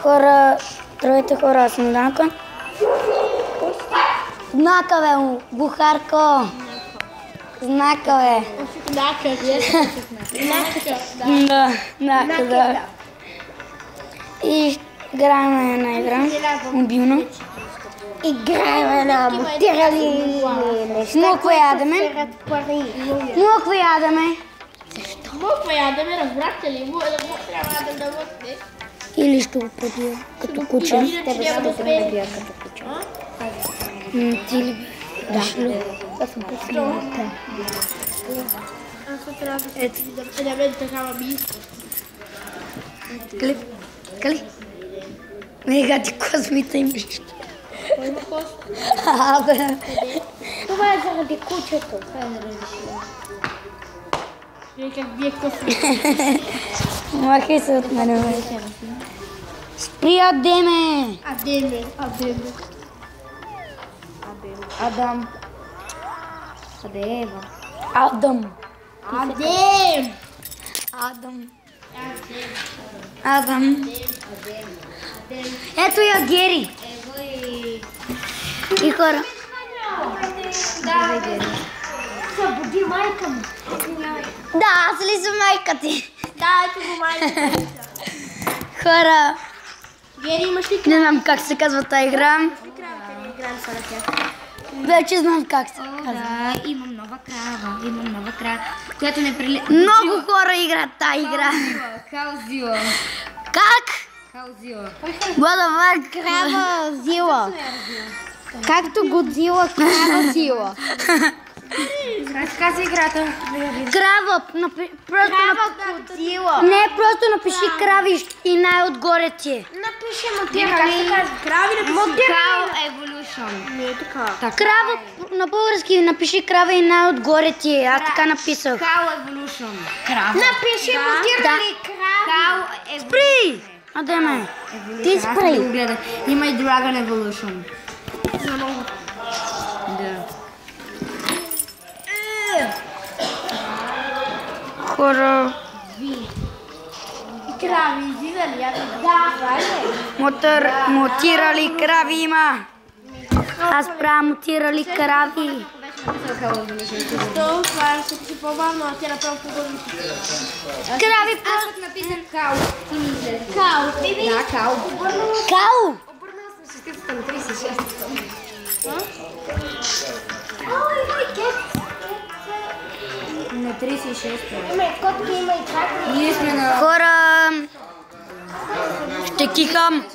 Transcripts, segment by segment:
Хора, здравейте хора, аз съм Данка. Знака, бе, бухарко. Знака, бе. Знака, да. И играем една игра, мобилна. Играем на монтирали неща, Моква ядеме. Моква ядеме. Моква ядеме, разбрахте ли? Трябва да мъкне. Или ще го пробия като куче. Тебе ще да пробия като куче. Ти ли? Да. Аз съм пуснала те. Аз трябва да бъде такава миска. Кали? Мега ти космите имаш. Кой има кост? Това е заради кучето. Вие как бие космите. Махай се от мене, бе. Спри, Адеме! Адам. Къде е Ева? Адам. Ето я Гери. И хора. Събуди майка му. Да, аз ли съм майка ти? Да, ето го майка. Хора. Гери, имаш ли Не знам как се казва тази игра. Вече знам как се казва. Да, имам нова крава, която не прилича. Много хора играят тази игра. Хаузила. Как? Хаузила. What Крава зила. Както Годзила, крава зила. Разказа играта. Крава. Годзила. Не, просто напиши крави и най-отгоре ти е. Напиши мотирали. крави Cow Evolution. Не е така. Крава на български напиши крава и най-отгоре ти е. Аз така написах. Cow Evolution. Крава. Напиши мотирали Cow Evolution. Спри! Адеме. Ти спри. Има и Dragon Evolution. Да. Хора. Крави, излизали. Мотирали крави има. Аз правя мотирали крави. То, това ще си по-бавно, а тя направо по-бавно. Крави Аз написах Као. Као. Да, Као. Као. Обърнал съм шестицата на 36. На 36. Котки има и чакай. Ние сме на... Хора. Ще кихам.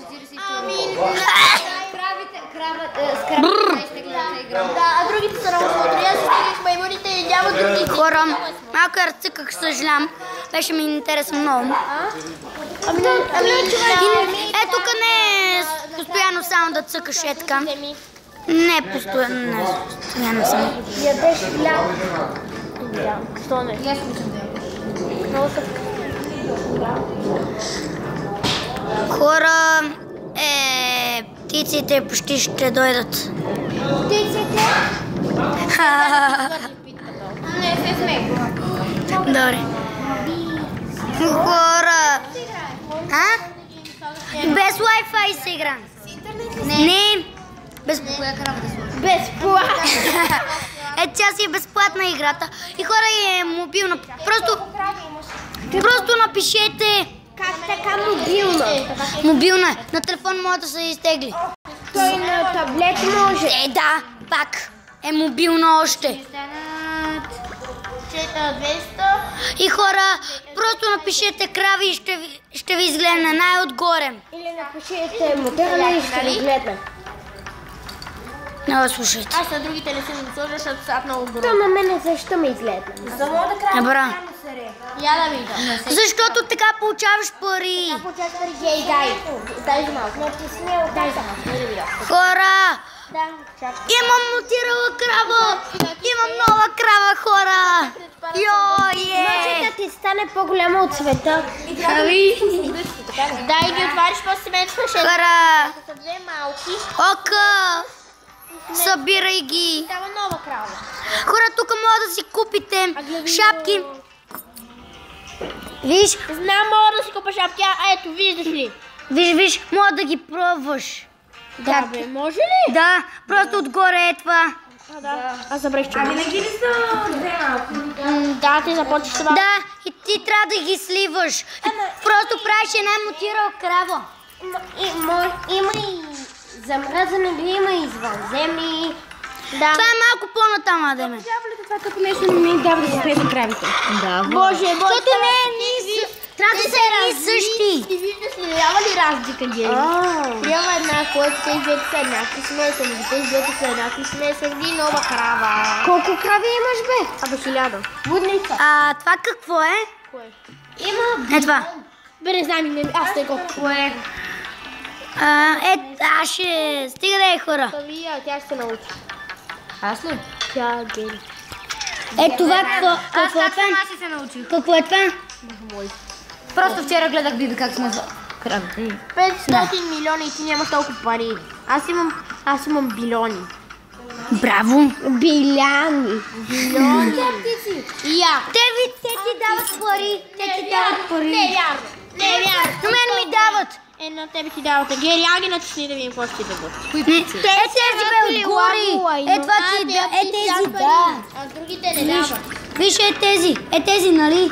Да, а другите са много смотри. Аз смених маймуните и няма други. Хора. Малко я разцъках, съжалявам. Беше ми интересно много. Е, тук не е постоянно само да цъкаш, е така. Не е постоянно само. Ядеш хляб. Що не? Много са Хора, птиците почти ще дойдат. птиците. Не се смей. Добре. Хора. Без Wi-Fi се игра. Не. Безплатно. Тя си е безплатна играта. И хора е мобилна. Просто напишете. Как така мобилна? Мобилна е. На телефон може да се изтегли. Той на таблет може. Да, пак е мобилна още. 200. И хора, просто напишете крави и ще ви изгледне най-отгоре. Или напишете мотирали и ще ви гледна. Не слушайте. Аз на другите не съм го сложа, защото са много То грозни. на мене защо ме изгледна? За мога да края. Добра. Я да видя. Защото така получаваш пари. Получаваш пари, гей, дай за малко. Дай за малко, да видя. Хора, Да, чакай. имам мутирала крава. Имам нова крава, хора. Може да ти стане по-голяма от света. Дай ги отвариш после мен слушай. Хора, Са две малки. ока, събирай ги. Става нова крава. Хора, тук може да си купите шапки. Виж, Знам, мога да си купа шапки. Ето, виждаш ли? Виж, мога да ги пробваш. Да, бе, може ли? Да, просто отгоре е това. Аз забрах, че Винаги ли са две малко? Да, ти започваш това. Да, и ти трябва да ги сливаш. Просто правиш една мутирал крава. Има и замръзане, има и извънземни. Да. Това е малко по-натам, Адеме. Това като нещо не ми дава да се смесва кравите. Боже, Защото не е трябва да са едни същи. Ти виждаш ли, няма ли разлика, Гери? Трябва една, която тези двете са еднакви смесени, тези двете са еднакви смесени, нова крава. Колко крави имаш, бе? Абе, 1000. Будница. Това какво е? Кое? Има. Е това. Бе, не знам, аз не го. Кое? Аз ще... Стига да е хора. Тя ще се научи. Аз ли? Тя, Гери. Това какво е това? Аз се научих. Какво е това? Просто вчера гледах Биби как смесва кравите. 500 милиона и ти нямаш толкова пари. Аз имам билиони. Браво. Биляни. Билиони. И я. Те ти дават пари. Те ти дават пари. Не е вярно. Не е вярно. На мен ми дават. На тебе ти давате. Гери, аги натисни да видим какво ще ти дадат. Тези бе отгоре. Това ти да. Тези да. А другите не дават. Виж тези, нали?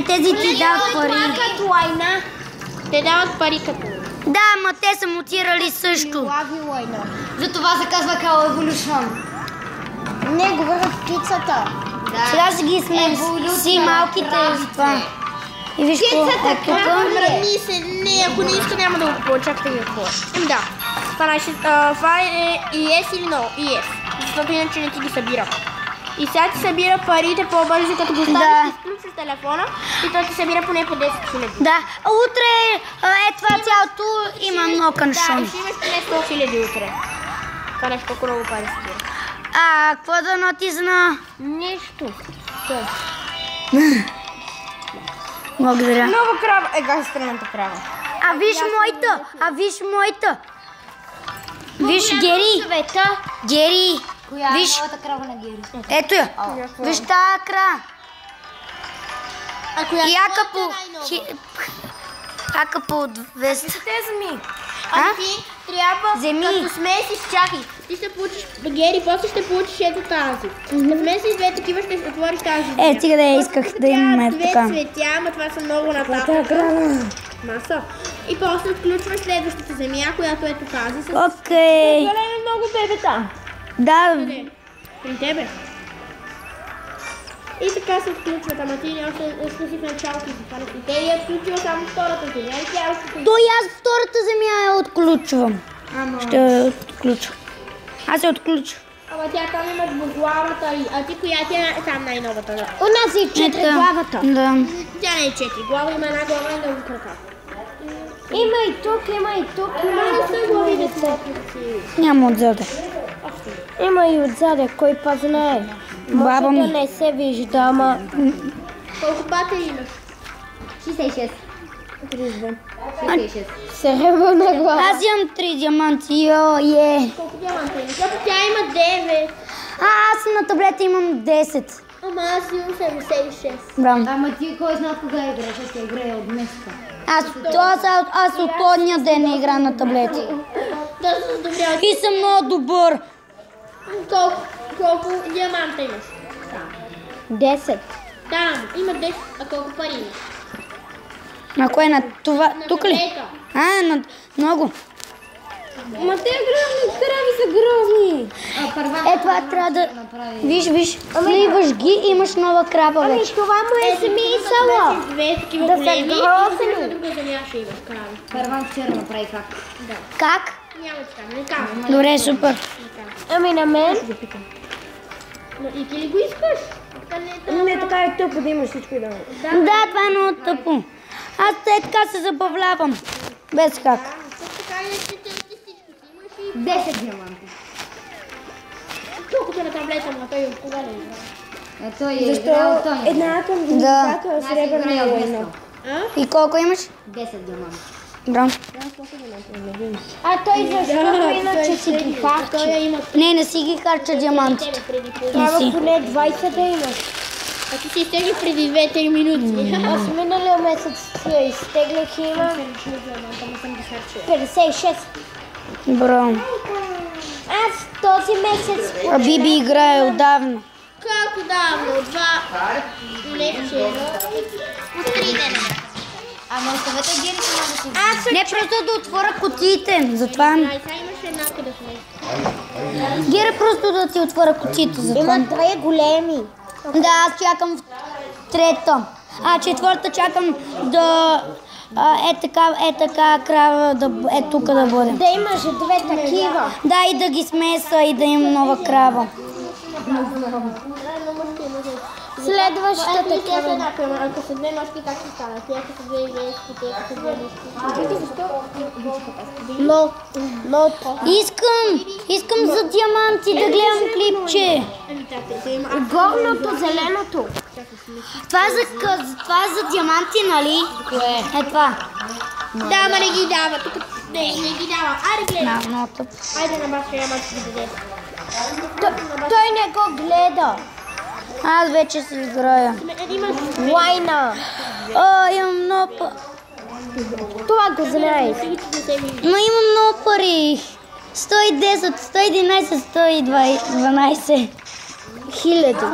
Тези ти дават пари. Като лайна. Те дават пари като. Да, ама те са мутирали също. Лави лайна. Затова се казва Cow Evolution. Не, говорят птицата. Сега си ги сме си малките за това. И виж какво е тук. Мръдни се. Не, ако не иска няма да го купува. Чакайте ми какво е. Да. Това е ES или no? ES. Защото иначе не ти ги събира. И сега ти събира парите по-бързо, като го ставиш, изключваш телефона и той ти събира поне по 10 000. Да, утре това цялото има много каншон. Да, и ще имаш поне 100 000 утре. Това нещо колко много пари събира. Какво да натисна? Нищо. Благодаря. Нова крава. Ега странната крава. Виж моята. Виж, Гери. Гери. Виж. Новата крава на Гери. Ето я. Виж тая кра. И ака по 200. Земи. Ти трябва, като смесиш, чакай, ти ще получиш, Гери, после ще получиш ето тази. Като смесиш две такива, ще отвориш тази. Стига да я исках да имаме така. Две цветя, ама това са много нататък. Маса. И после включваш следващата земя, която ето тази. Окей. Гледаме много бебета. Да. При тебе. И така се включват, ама ти не още си в началото си хванати. Те я включва само втората земя. То и аз втората земя я отключвам. Ще я отключвам. Аз я отключвам. Ама тя там има двуглавата, а ти коя ти е там най-новата? Да. У нас е 4 главата. Да. Тя не е 4 глава, има една глава и много крака. Има и тук, има и тук. Не са глави да са. Няма отзаде. Има и отзаде, кой път знае. Баба Може ми. да не се вижда, ама... Колко батери имаш? 66. 66. Сребърна глава. Аз имам 3 диаманти. Йо. Колко диаманта имаш? Защото тя има 9. Аз на таблета имам 10. Ама аз имам 76. Браво. Ама ти кой знае кога играеш, аз я играя от днеска. Аз от този ден не игра на таблети. Да се добре. И съм много добър. Колко диаманта имаш? 10. Да, има 10. А колко пари имаш? На кое? На това? Тук ли? таблета. На много. Ма те крави са грозни. Това трябва да... Виж. Сливаш ги и имаш нова крава Ами вече. това му е смисъла. Две такива Да са големи и грозни. на друга земя ще имаш крави. Първан вчера направи как. Как? Няма така, не казвам. Добре, супер. Ами на мен? Но и ти ли го искаш? Не, така е тъпо да имаш всичко и да. Да, това е много тъпо. Аз така се забавлявам. Без как. Така и всичко си имаш и 10 диаманти. колкото на таблета му, той кога не игра. Той е играл Тони. Една към Да. другата сребърна лойна. И колко имаш? 10 диаманти. Браво. А той защото иначе си ги харчи. Той има Не си ги харча диамантите. преди Трябва поне 20 да имаш. А ти си изтегли преди 2-3 минути. Аз миналия месец си я изтеглих и имам 56. Браво. Аз този месец... А Биби играе отдавна. Колко давно? От 2... Не вчера. От 3 дена. Ама оставете Гери сама да си... Не, просто да отворя кутиите. Затова... Ай, сега имаше една къде сме. Гера, просто да ти отворя кутиите. Затова... Има 2 големи. Да, аз чакам в трета. А четвърта чакам да... Е така крава, е тук да бъде. Да имаш 2 такива. Да, и да ги смеса и да имам нова крава. Следващата Тя такива. се например, ако са 2 ножки, как ще станат? Тя като са 2 еврейски, тя като са 2 ножки. Но... Искам за диаманти да гледам клипче. Горното, зеленото. Това е за диаманти, нали? Кое? Е това. Да, ама не ги дава. Тук не ги дава. Айде гледай. Да, много тъп. Айде на башка, няма да ги даде. Той не го гледа. Аз вече си играя. Лайна. Имам много Това го знаеш. Но имам много пари. 110, 111, 112. Хиляди.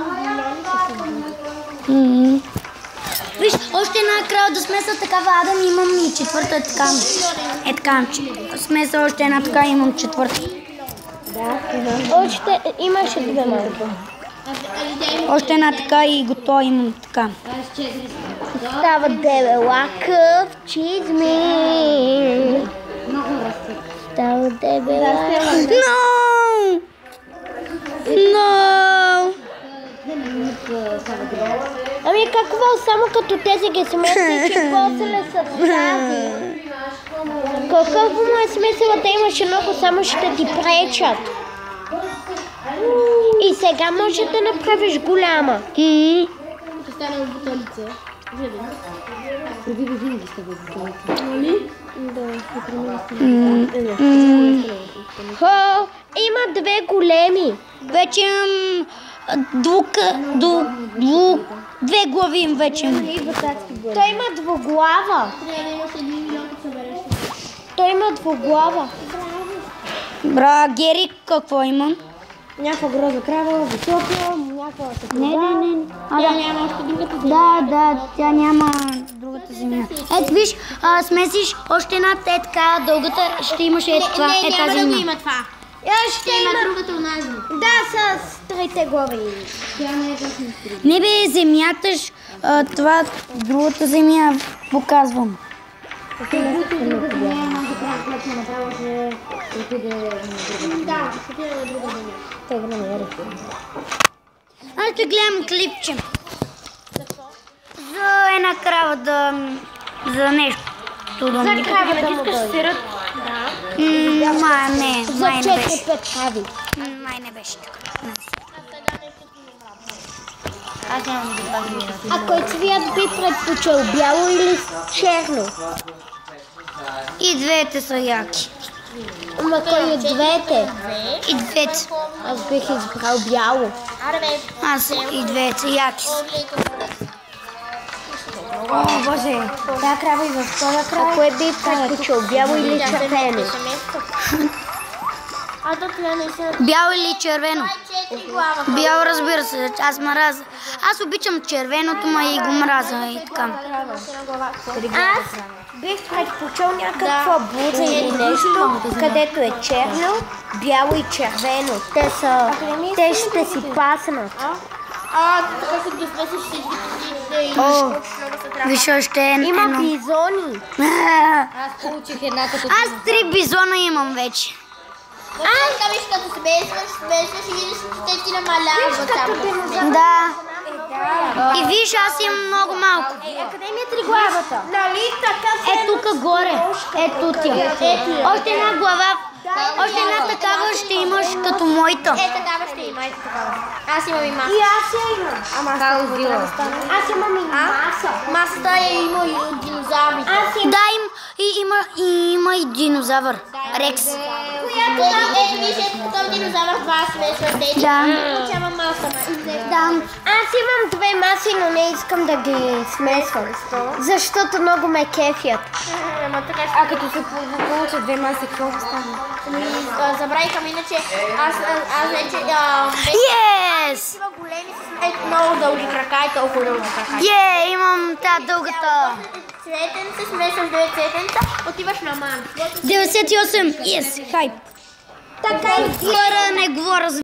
Виж, още една крава да смеса такава Адам, имам и четвърта е така. Е така, смеса още една така, имам четвърта. Да, още имаше 2 малко. Още една така и готова имам така. Става дебела къвчизми. Става дебела. No! No! Ами какво, само като тези ги смеси, че после са тази. Какъв му е смисъл да имаш много, само ще ти пречат. И сега може да направиш голяма. Ще стане в буталица. Преди години ги става буталица. Нали? Да, има 2 големи. Вече имам 2 глави им вече имам. Той има двуглава. Трябва да имаш 1 милион, да събереш. Той има двуглава. Бра, Гери, какво имам? Някаква гроза крава, висока, някаква такова. Не. Тя няма още другата земя. Да, тя няма другата земя. Ето виж, смесиш още една така, дългата ще имаш Няма да го земя. има това. Ще Има има. другата онази. Да, с 3 глави. Не бе, земята, това другата земя показвам. Да, ще отиде на друга земя. Аз ще гледам клипче. За една крава за нещо. За кравата му дойде. Май не За беше. 4-5 крави. Май не беше така. Аз нямам да кажа. А кой цвят би предпочел? Бяло или черно? И двете са яки. Ама кой от двете? И двете. Аз бих избрал бяло. Аз и двете са яки. О, Боже, тази крава и в това крава. А кой би предпочел? Бяло или червено? А то това не са... Бяло или червено? 4 глава. Бяло, разбира се, аз мразя. Аз обичам червеното, ма и го мразя и така. Аз бих предпочел някаква буза или нещо, където е черно, бяло и червено. Те ще си паснат. Така се досмесиш всички О, Виж още има едно. бизони. Аз получих една като... Аз 3 бизона имам вече. Така виж, като се бесваш и видиш, че ти намалява там. Да. И виж, аз имам много малко. Къде ми е 3 главата? Нали така Е тук горе. Ето тя. Още една глава. Още една такава ще имаш като моята. Такава ще има, такава. Аз имам и маса. И аз я имам. Ама аз имам и маса. Масата има и динозаврите. Аз имам. Да, има и динозавър. Рекс. Ето виж, като динозавър два смесва тези. Да. Получава маса. Да. Аз имам две маси, но не искам да ги смесвам. Защото много ме кефят. А като се получат две маси, какво става? Забравихам, иначе аз вече... Yes! Такива големи с много дълги крака и толкова дълги крака. Имам тази дългата. Цветенце, смесваш две цветенца, отиваш на ман. 98, yes, хайп. Така и Хора, не говоря за